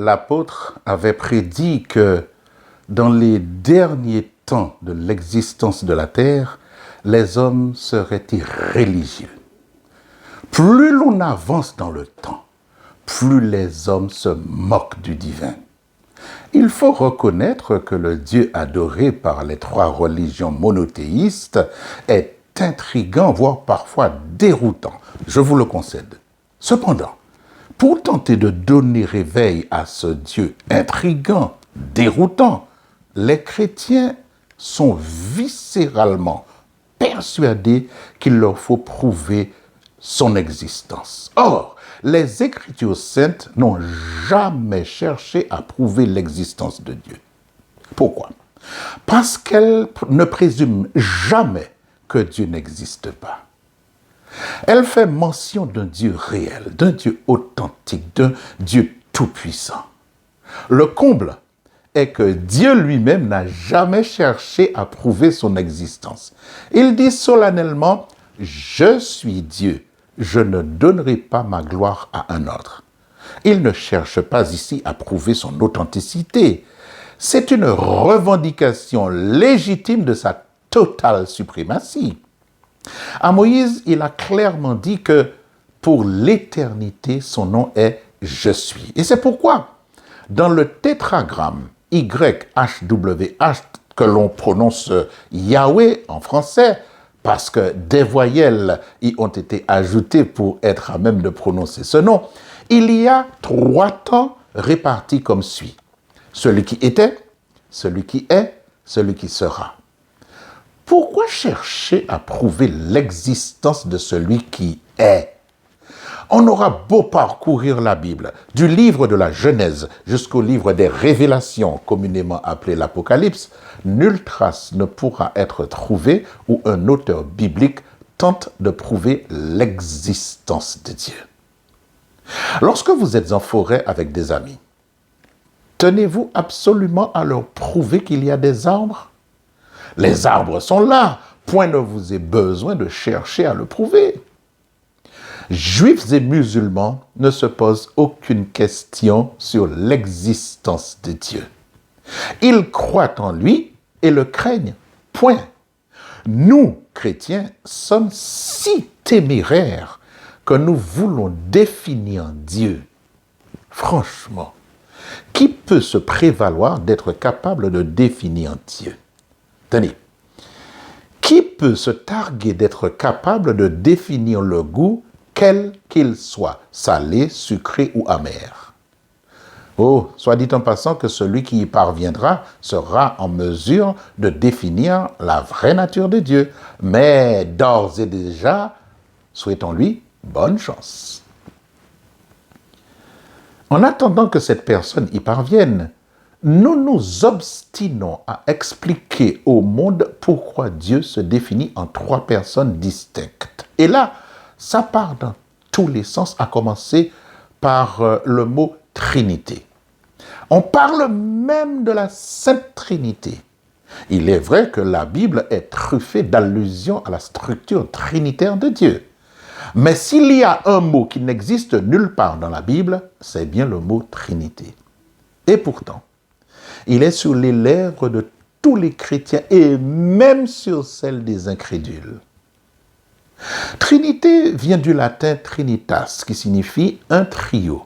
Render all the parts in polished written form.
l'apôtre avait prédit que dans les derniers temps de l'existence de la terre, les hommes seraient irréligieux. Plus l'on avance dans le temps, plus les hommes se moquent du divin. Il faut reconnaître que le Dieu adoré par les trois religions monothéistes est intriguant, voire parfois déroutant. Je vous le concède. Cependant, pour tenter de donner réveil à ce Dieu intriguant, déroutant, les chrétiens sont viscéralement persuadés qu'il leur faut prouver son existence. Or, les Écritures saintes n'ont jamais cherché à prouver l'existence de Dieu. Pourquoi? Parce qu'elles ne présument jamais que Dieu n'existe pas. Elle fait mention d'un Dieu réel, d'un Dieu authentique, d'un Dieu tout-puissant. Le comble est que Dieu lui-même n'a jamais cherché à prouver son existence. Il dit solennellement « Je suis Dieu, je ne donnerai pas ma gloire à un autre ». Il ne cherche pas ici à prouver son authenticité. C'est une revendication légitime de sa totale suprématie. À Moïse, il a clairement dit que pour l'éternité, son nom est « Je suis ». Et c'est pourquoi, dans le tétragramme YHWH, que l'on prononce Yahweh en français, parce que des voyelles y ont été ajoutées pour être à même de prononcer ce nom, il y a 3 temps répartis comme suit. Celui qui était, celui qui est, celui qui sera. Pourquoi chercher à prouver l'existence de celui qui est? On aura beau parcourir la Bible, du livre de la Genèse jusqu'au livre des Révélations, communément appelé l'Apocalypse, nulle trace ne pourra être trouvée où un auteur biblique tente de prouver l'existence de Dieu. Lorsque vous êtes en forêt avec des amis, tenez-vous absolument à leur prouver qu'il y a des arbres? Les arbres sont là, point ne vous est besoin de chercher à le prouver. Juifs et musulmans ne se posent aucune question sur l'existence de Dieu. Ils croient en lui et le craignent, point. Nous, chrétiens, sommes si téméraires que nous voulons définir Dieu. Franchement, qui peut se prévaloir d'être capable de définir Dieu? Tenez, qui peut se targuer d'être capable de définir le goût, quel qu'il soit, salé, sucré ou amer? Oh, soit dit en passant que celui qui y parviendra sera en mesure de définir la vraie nature de Dieu. Mais d'ores et déjà, souhaitons-lui bonne chance. En attendant que cette personne y parvienne, nous nous obstinons à expliquer au monde pourquoi Dieu se définit en 3 personnes distinctes. Et là, ça part dans tous les sens, à commencer par le mot Trinité. On parle même de la Sainte Trinité. Il est vrai que la Bible est truffée d'allusions à la structure trinitaire de Dieu. Mais s'il y a un mot qui n'existe nulle part dans la Bible, c'est bien le mot Trinité. Et pourtant, il est sur les lèvres de tous les chrétiens et même sur celles des incrédules. Trinité vient du latin trinitas, qui signifie un trio.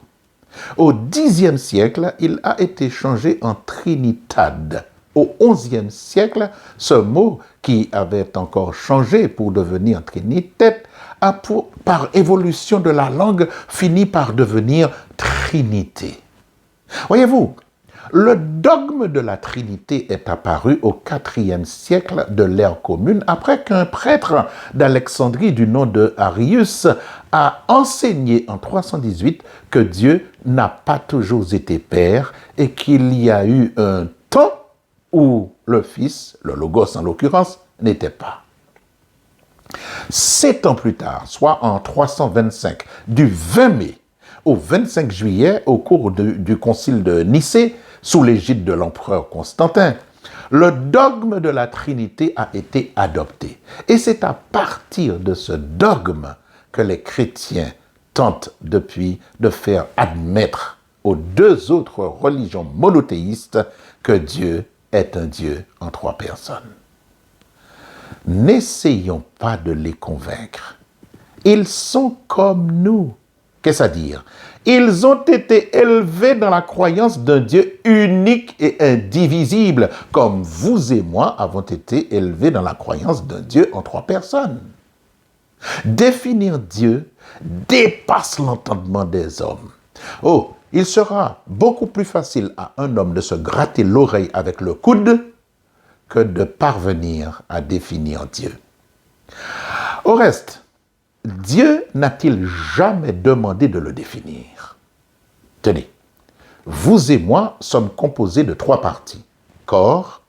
Au Xe siècle, il a été changé en trinitade. Au XIe siècle, ce mot, qui avait encore changé pour devenir trinitet, a par évolution de la langue fini par devenir trinité. Voyez-vous, le dogme de la Trinité est apparu au IVe siècle de l'ère commune après qu'un prêtre d'Alexandrie du nom de Arius a enseigné en 318 que Dieu n'a pas toujours été Père et qu'il y a eu un temps où le Fils, le Logos en l'occurrence, n'était pas. 7 ans plus tard, soit en 325, du 20 mai au 25 juillet, au cours du concile de Nicée, sous l'égide de l'empereur Constantin, le dogme de la Trinité a été adopté. Et c'est à partir de ce dogme que les chrétiens tentent depuis de faire admettre aux deux autres religions monothéistes que Dieu est un Dieu en trois personnes. N'essayons pas de les convaincre. Ils sont comme nous. Qu'est-ce à dire? Ils ont été élevés dans la croyance d'un Dieu unique et indivisible, comme vous et moi avons été élevés dans la croyance d'un Dieu en trois personnes. Définir Dieu dépasse l'entendement des hommes. Oh, il sera beaucoup plus facile à un homme de se gratter l'oreille avec le coude que de parvenir à définir Dieu. Au reste, Dieu n'a-t-il jamais demandé de le définir? Tenez, vous et moi sommes composés de trois parties, corps,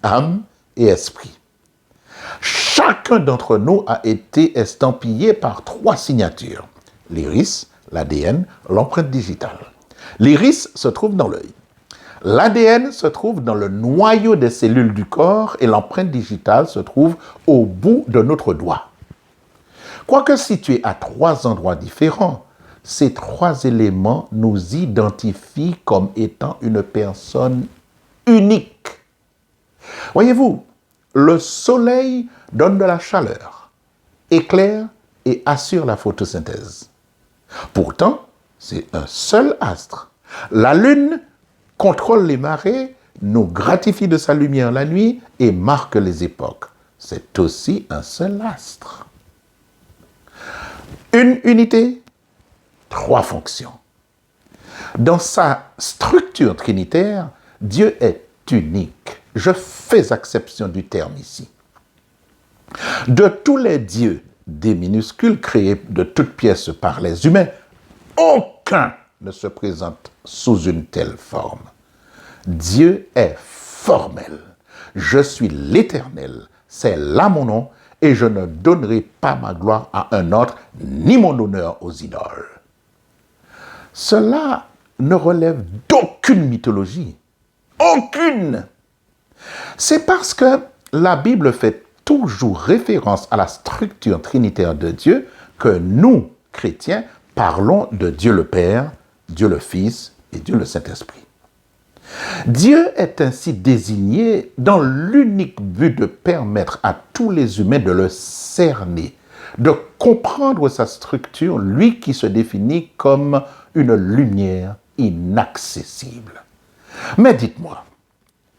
âme et esprit. Chacun d'entre nous a été estampillé par trois signatures, l'iris, l'ADN, l'empreinte digitale. L'iris se trouve dans l'œil. L'ADN se trouve dans le noyau des cellules du corps et l'empreinte digitale se trouve au bout de notre doigt. Quoique situés à trois endroits différents, ces trois éléments nous identifient comme étant une personne unique. Voyez-vous, le soleil donne de la chaleur, éclaire et assure la photosynthèse. Pourtant, c'est un seul astre. La lune contrôle les marées, nous gratifie de sa lumière la nuit et marque les époques. C'est aussi un seul astre. Une unité, trois fonctions. Dans sa structure trinitaire, Dieu est unique. Je fais exception du terme ici. De tous les dieux, des minuscules créés de toutes pièces par les humains, aucun ne se présente sous une telle forme. Dieu est formel. Je suis l'Éternel, c'est là mon nom, et je ne donnerai pas ma gloire à un autre, ni mon honneur aux idoles. Cela ne relève d'aucune mythologie. Aucune! C'est parce que la Bible fait toujours référence à la structure trinitaire de Dieu que nous, chrétiens, parlons de Dieu le Père, Dieu le Fils et Dieu le Saint-Esprit. Dieu est ainsi désigné dans l'unique but de permettre à tous les humains de le cerner, de comprendre sa structure, lui qui se définit comme une lumière inaccessible. Mais dites-moi,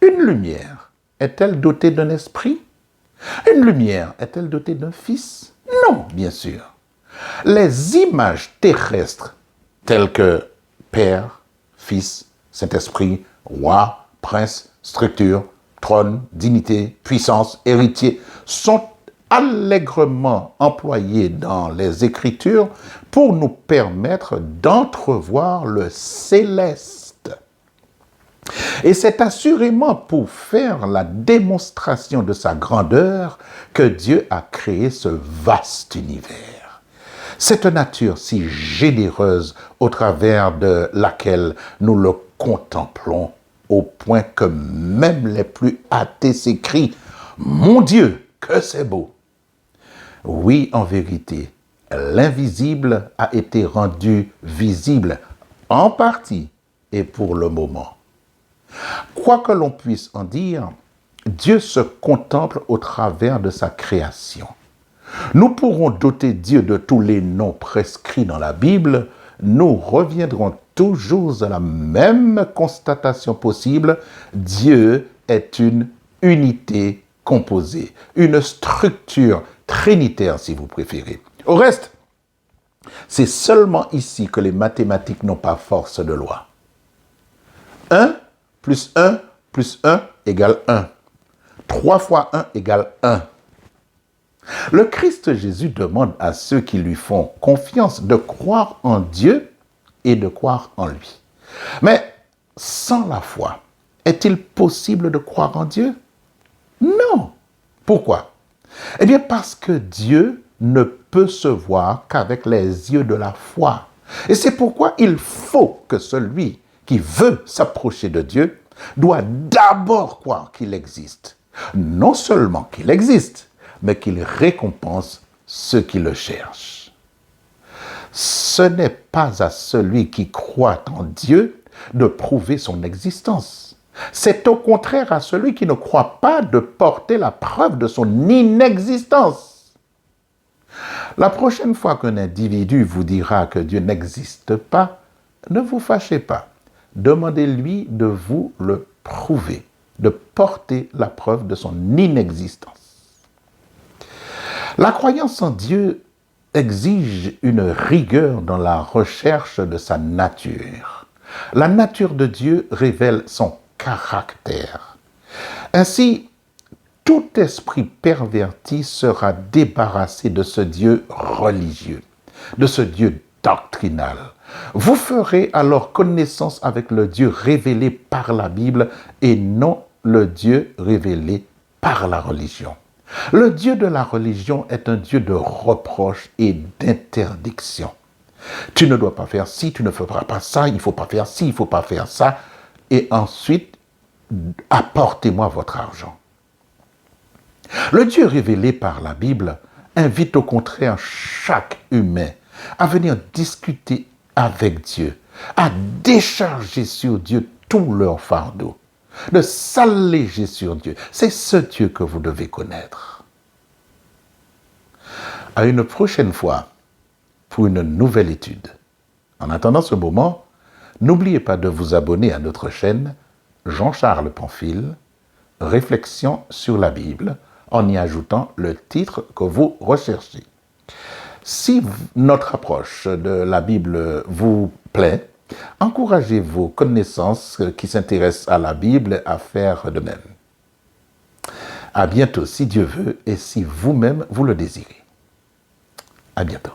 une lumière est-elle dotée d'un esprit? Une lumière est-elle dotée d'un fils? Non, bien sûr. Les images terrestres telles que Père, Fils, Saint-Esprit, Roi, Prince, structure, trône, dignité, puissance, héritier sont allègrement employées dans les Écritures pour nous permettre d'entrevoir le céleste. Et c'est assurément pour faire la démonstration de sa grandeur que Dieu a créé ce vaste univers. Cette nature si généreuse au travers de laquelle nous le contemplons au point que même les plus athées s'écrient « Mon Dieu, que c'est beau !» Oui, en vérité, l'invisible a été rendu visible en partie et pour le moment. Quoi que l'on puisse en dire, Dieu se contemple au travers de sa création. Nous pourrons doter Dieu de tous les noms prescrits dans la Bible, nous reviendrons toujours à la même constatation possible. Dieu est une unité composée, une structure trinitaire si vous préférez. Au reste, c'est seulement ici que les mathématiques n'ont pas force de loi. 1 plus 1 plus 1 égale 1. 3 fois 1 égale 1. Le Christ Jésus demande à ceux qui lui font confiance de croire en Dieu et de croire en lui. Mais sans la foi, est-il possible de croire en Dieu? Non. Pourquoi? Eh bien parce que Dieu ne peut se voir qu'avec les yeux de la foi. Et c'est pourquoi il faut que celui qui veut s'approcher de Dieu doit d'abord croire qu'il existe. Non seulement qu'il existe, mais qu'il récompense ceux qui le cherchent. Ce n'est pas à celui qui croit en Dieu de prouver son existence. C'est au contraire à celui qui ne croit pas de porter la preuve de son inexistence. La prochaine fois qu'un individu vous dira que Dieu n'existe pas, ne vous fâchez pas. Demandez-lui de vous le prouver, de porter la preuve de son inexistence. La croyance en Dieu exige une rigueur dans la recherche de sa nature. La nature de Dieu révèle son caractère. Ainsi, tout esprit perverti sera débarrassé de ce Dieu religieux, de ce Dieu doctrinal. Vous ferez alors connaissance avec le Dieu révélé par la Bible et non le Dieu révélé par la religion. Le Dieu de la religion est un Dieu de reproches et d'interdiction. Tu ne dois pas faire ci, tu ne feras pas ça, il ne faut pas faire ci, il ne faut pas faire ça. Et ensuite, apportez-moi votre argent. Le Dieu révélé par la Bible invite au contraire chaque humain à venir discuter avec Dieu, à décharger sur Dieu tout leur fardeau, de s'alléger sur Dieu. C'est ce Dieu que vous devez connaître. À une prochaine fois pour une nouvelle étude. En attendant ce moment, n'oubliez pas de vous abonner à notre chaîne Jean-Charles Pamphile, Réflexions sur la Bible, en y ajoutant le titre que vous recherchez. Si notre approche de la Bible vous plaît, encouragez vos connaissances qui s'intéressent à la Bible à faire de même. À bientôt si Dieu veut et si vous-même vous le désirez. À bientôt.